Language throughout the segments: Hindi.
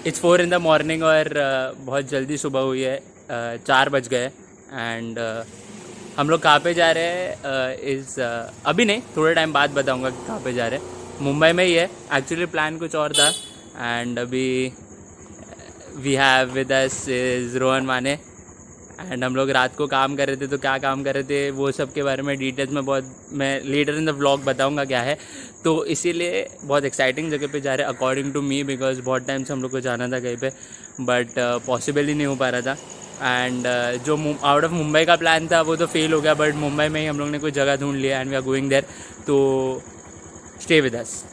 इट्स 4 in the morning और बहुत जल्दी सुबह हुई है, 4 बज गए एंड हम लोग कहाँ पे जा रहे हैं अभी नहीं, थोड़े टाइम बाद बताऊँगा कि कहाँ पे जा रहे हैं। मुंबई में ही है, एक्चुअली प्लान कुछ और था एंड अभी we have with us is Rohan माने एंड हम लोग रात को काम कर रहे थे। तो क्या काम कर रहे थे वो सब के बारे में डिटेल्स में मैं लेटर इन द व्लॉग बताऊंगा क्या है। तो इसीलिए बहुत एक्साइटिंग जगह पे जा रहे हैं अकॉर्डिंग टू मी, बिकॉज बहुत टाइम से हम लोग को जाना था कहीं पे बट पॉसिबल ही नहीं हो पा रहा था एंड जो आउट ऑफ मुंबई का प्लान था वो तो फेल हो गया, बट मुंबई में ही हम लोग ने कोई जगह ढूंढ लिया and we are going there. तो स्टे विद अस।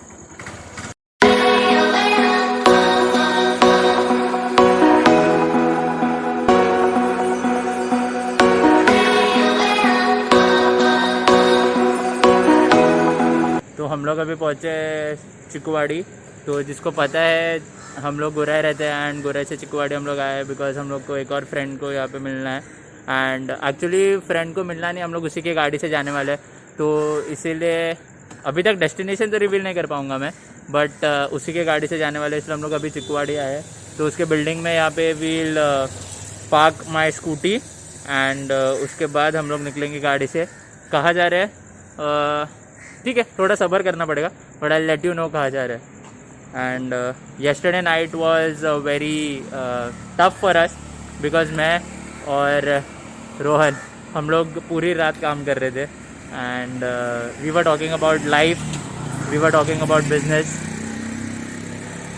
तो हम लोग अभी पहुँचे चिकुवाड़ी। तो जिसको पता है हम लोग गुराई रहते हैं एंड गुराई से चिकुवाड़ी हम लोग आए बिकॉज हम लोग को एक और फ्रेंड को यहाँ पे मिलना है एंड एक्चुअली फ्रेंड को मिलना नहीं, हम लोग उसी की गाड़ी से जाने वाले हैं। तो इसीलिए अभी तक डेस्टिनेशन तो रिवील नहीं कर पाऊँगा मैं, बट उसी के गाड़ी से जाने वाले, इसलिए हम लोग अभी चिकुवाड़ी आए हैं। तो उसके बिल्डिंग में यहाँ पे we'll park my scooty and उसके बाद हम लोग निकलेंगे गाड़ी से। कहाँ जा रहे हैं ठीक है, थोड़ा सब्र करना पड़ेगा but I let you know कहाँ जा रहे हैं। And yesterday night was very tough for us because मैं और रोहन हम लोग पूरी रात काम कर रहे थे and we were talking about life, we were talking about business.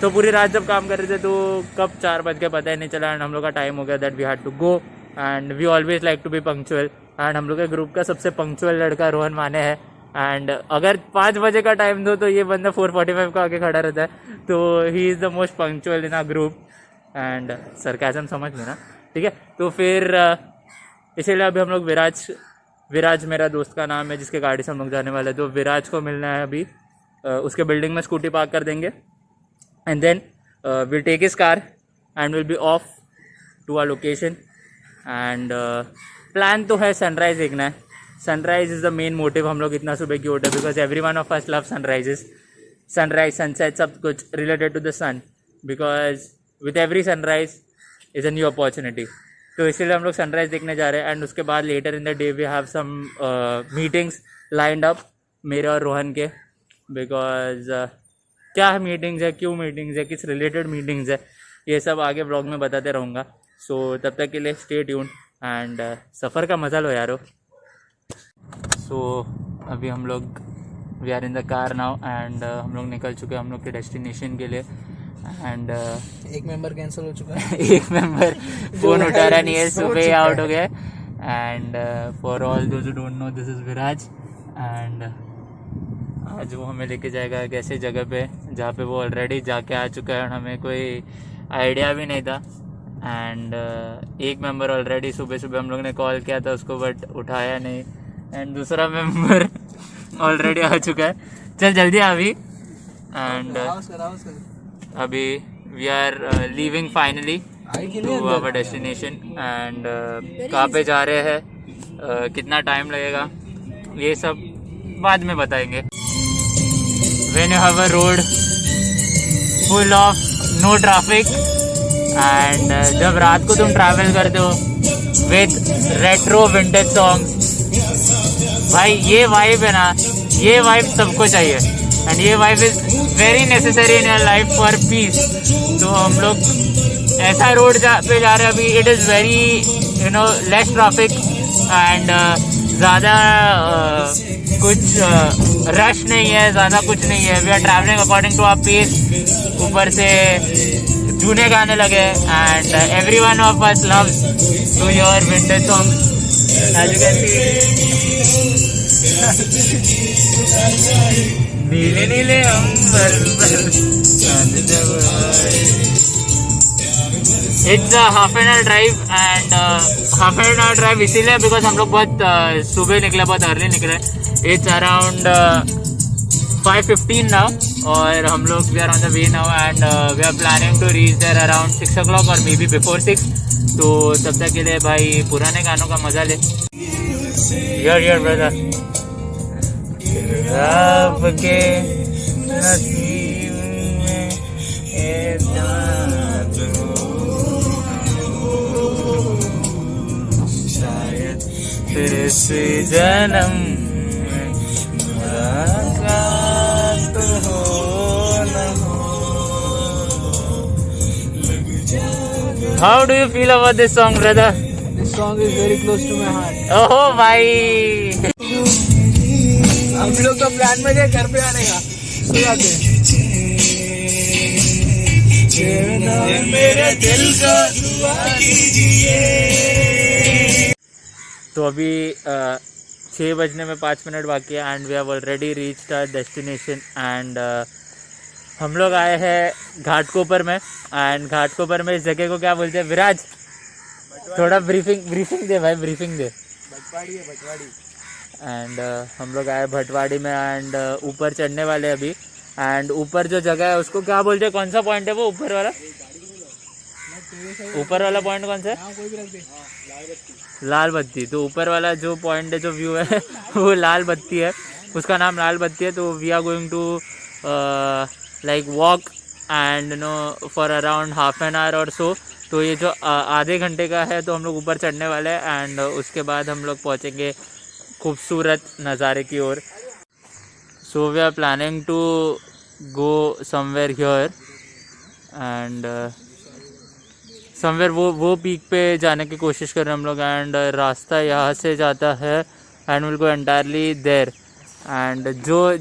तो पूरी रात जब काम कर रहे थे तो कब 4 बज के पता ही नहीं चला एंड हम लोग का टाइम हो गया that we had to go and we always like to be punctual and हम लोग के ग्रुप का सबसे पंक्चुअल लड़का रोहन माने है एंड अगर 5 बजे का टाइम दो तो ये बंदा 4:45 को आके खड़ा रहता है। तो he is the most punctual in our group and sarcasm समझ लेना, ठीक है। तो फिर इसीलिए अभी हम लोग विराज मेरा दोस्त का नाम है जिसके गाड़ी से हम लोग जाने वाले हैं। तो विराज को मिलना है अभी, उसके बिल्डिंग में स्कूटी पार्क कर देंगे and then will take his car and will be off to our location and plan तो है सनराइज़ देखना है। Sunrise is the main motive, हम लोग इतना सुबह क्यों उठे because every one of us love sunrises, sunrise sunset सब कुछ related to the sun because with every sunrise is a new opportunity. तो इसीलिए हम लोग सनराइज देखने जा रहे हैं एंड उसके बाद later in the day we have some meetings lined up मेरे और रोहन के बिकॉज क्या मीटिंग्स है, क्यों मीटिंग्स है, किस रिलेटेड मीटिंग्स है, ये सब आगे ब्लॉग में बताते रहूँगा। सो तब तक के लिए स्टे ट्यून एंड सफ़र का मजा लो यारो। सो अभी हम लोग we are in the car now and हम लोग निकल चुके हैं हम लोग के डेस्टिनेशन के लिए एंड एक मेंबर कैंसिल हो चुका है। एक मेंबर फ़ोन उठा रहा नहीं है, सुबह आउट हो गया and for all those who don't know this is Viraj and आज वो हमें लेके जाएगा एक ऐसे जगह पे जहाँ पे वो ऑलरेडी जाके आ चुका है और हमें कोई आइडिया भी नहीं था एंड एक मेंबर ऑलरेडी सुबह सुबह हम लोग ने कॉल किया था उसको बट उठाया नहीं एंड दूसरा मेंबर ऑलरेडी आ चुका है। चल जल्दी आ अभी एंड अभी we are leaving finally to our destination and कहाँ पे जा रहे हैं, कितना टाइम लगेगा, ये सब बाद में बताएंगे। When you have a road full of no traffic and जब रात को तुम ट्रैवल करते हो विद रेट्रो विंटेज सॉन्ग्स, भाई ये वाइब है ना, ये वाइब सबको चाहिए एंड ये vibe is very necessary in your life for piece. तो हम लोग ऐसा रोड पे जा रहे हैं अभी, it is very less traffic and ज़्यादा कुछ रश नहीं है, ज़्यादा कुछ नहीं है। We are travelling according to our pace. ऊपर से जूने गाने लगे and every one of us loves to your vintage songs as you can see. नीले नीले अंबर it's half an hour drive and half an hour drive इसीलिए बिकॉज हम लोग बहुत सुबह निकले, बहुत अर्ली निकले। इट्स अराउंड 5:15 नाउ और हम लोग we are on the way now and we are planning to reach there around 6 o'clock और मे बी बिफोर 6। तो तब तक के लिए भाई पुराने गानों का मजा ले। योर ब्रदर आपके नसीब में फिर इस जन्म में मुलाकात हो न हो. How do you feel about this song, brother? This song is very close to my heart. Oh भाई. हम लोग तो प्लान में थे घर पे आने का, सो जाते हैं. मेरे दिल का दुआ कीजिए. तो अभी 6 बजने में 5 मिनट बाकी है and we have already reached our destination. And हम लोग आए हैं घाटकोपर में. एंड घाटकोपर में इस जगह को क्या बोलते हैं विराज? थोड़ा ब्रीफिंग दे भाई, ब्रीफिंग दे. भटवाड़ी है, भटवाड़ी. एंड हम लोग आए भटवाड़ी में एंड ऊपर चढ़ने वाले अभी. एंड ऊपर जो जगह है उसको क्या बोलते हैं? कौन सा पॉइंट है वो ऊपर वाला? ऊपर वाला पॉइंट कौन सा है? कोई भी रख दे. लाल बत्ती. तो ऊपर वाला जो पॉइंट है, जो व्यू है वो लाल बत्ती है, उसका नाम लाल बत्ती है. तो we are going to like walk and no for around half an hour और सो. तो ये जो आधे घंटे का है तो हम लोग ऊपर चढ़ने वाले हैं एंड उसके बाद हम लोग पहुँचेंगे खूबसूरत नज़ारे की ओर. So we are planning to go somewhere here and somewhere वो पीक पे जाने की कोशिश कर रहे हैं हम लोग. एंड रास्ता यहाँ से जाता है and will go entirely there. And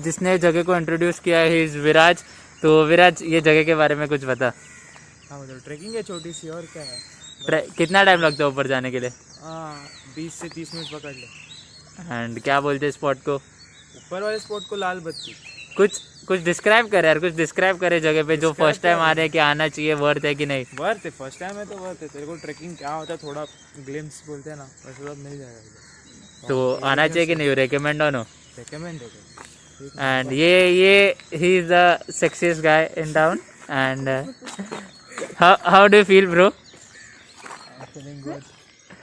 जिसने जगह को इंट्रोड्यूस किया है ही इज़ विराज. तो विराज, ये जगह के बारे में कुछ बता. हाँ मतलब ट्रैकिंग है छोटी सी, और क्या है. कितना टाइम लगता है ऊपर जाने के लिए? 20 से 30 मिनट पकड़ ले. एंड क्या बोलते हैं स्पॉट को? ऊपर वाले स्पॉट को लाल बत्ती. कुछ डिस्क्राइब करे यार, कुछ डिस्क्राइब करे जगह पे जो फर्स्ट टाइम आ रहे हैं कि आना चाहिए. वर्थ है कि नहीं? वर्थ है, फर्स्ट टाइम है तो वर्थ है. तेरे को ट्रैकिंग क्या होता है थोड़ा ग्लिम्स बोलते हैं ना, वैसे तो मिल जाएगा. तो आना चाहिए कि नहीं? रेकमेंड ऑन हो? रेकमेंड है. एंड ये he is the sexiest guy in town. And how do you feel bro? Feeling good.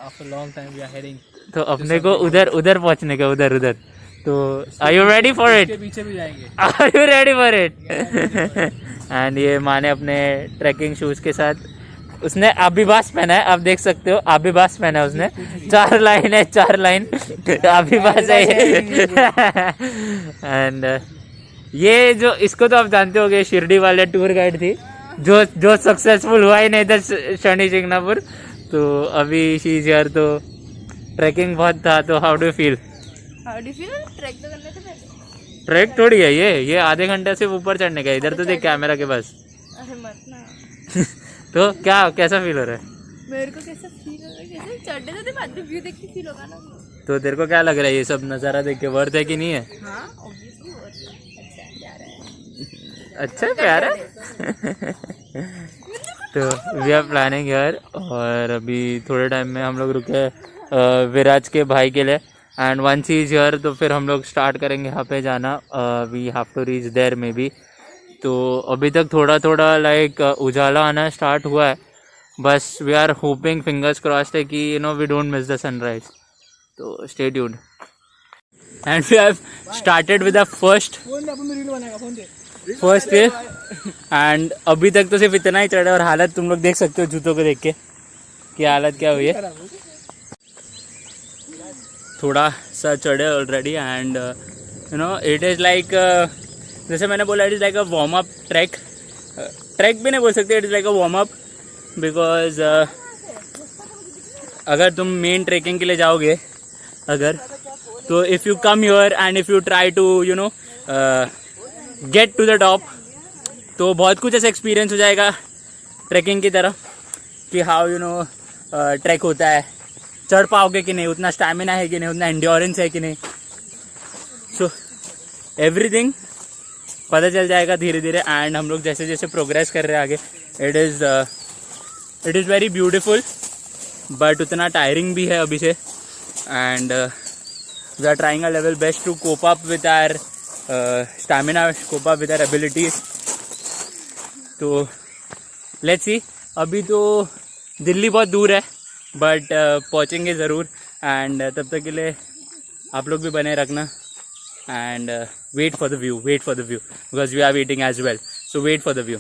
After long time we are heading. तो अपने को उधर पहुंचने का, उधर. तो are you ready for it? पीछे भी जाएंगे. Are you ready for it? And ये माने अपने ट्रैकिंग शूज के साथ, उसने अभिबास पहना है, आप देख सकते हो. अभिबास पहना है उसने. 4 लाइन है, 4 लाइन अभिबास है. एंड ये जो इसको तो आप जानते होगे, शिरडी वाले टूर गाइड थी जो सक्सेसफुल हुआ ही नहीं था शनि शिंगणापुर. तो अभी शी इज हियर. तो ट्रैकिंग बहुत था. तो हाउ डू फील? ट्रैक तो करने थे पहले. ट्रैक थोड़ी है ये आधे घंटे से ऊपर चढ़ने का. इधर तो देख कैमरा के पास. अरे मत ना. तो कैसा फील हो रहा है? मेरे को कैसा फील हो रहा है? कैसे चढ़ने तो बाद में व्यू देख के फील होगा ना. तो तेरे को क्या लग रहा है ये सब नज़ारा देख के वर्थ है कि नहीं है? हाँ ऑब्वियसली वर्थ है. अच्छा जा रहा है. अच्छा प्यार है. तो वी आर प्लानिंग हियर. और अभी थोड़े टाइम में हम लोग रुके विराज के भाई के लिए. And once he is here तो फिर हम लोग स्टार्ट करेंगे यहाँ पे जाना. We have to reach there maybe. तो अभी तक थोड़ा लाइक उजाला आना स्टार्ट हुआ है. बस we are hoping, fingers crossed है कि we don't miss the sunrise. तो stay tuned. And we have started with the first day. And अभी तक तो सिर्फ इतना ही चढ़ा और हालत तुम लोग देख सकते हो जूतों को देख के कि हालत क्या हुई है. थोड़ा सा चढ़े already. And it is like, जैसे मैंने बोला, it is like a warm up track. Track भी नहीं बोल सकते, it is like a warm up. Because अगर तुम मेन ट्रैकिंग के लिए जाओगे तो if you come here and if you try to get to the top, तो बहुत कुछ ऐसा एक्सपीरियंस हो जाएगा ट्रैकिंग की तरह कि हाउ ट्रैक होता है. चढ़ पाओगे कि नहीं, उतना स्टैमिना है कि नहीं, उतना एंड्योरेंस है कि नहीं. सो एवरीथिंग पता चल जाएगा धीरे धीरे. एंड हम लोग जैसे जैसे प्रोग्रेस कर रहे हैं आगे, it is very beautiful but उतना टायरिंग भी है अभी से. And we are trying a level best to cope up with our stamina, cope up with our abilities. तो लेट्स सी. अभी तो दिल्ली बहुत दूर है बट पहुँचेंगे ज़रूर. एंड तब तक के लिए आप लोग भी बने रखना. And wait for the view because we are waiting as well. So wait for the view.